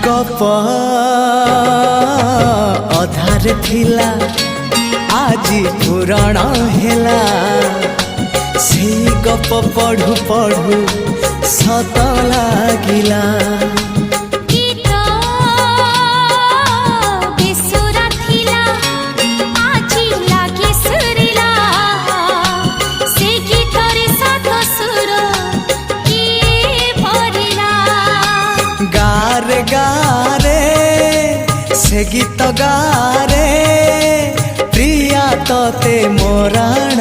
गप अधार थिला आजी पुराण हेला से गप पढ़ु पढ़ु सत लागिला। गारे गारे से गीत गारे प्रिया तोते मोराण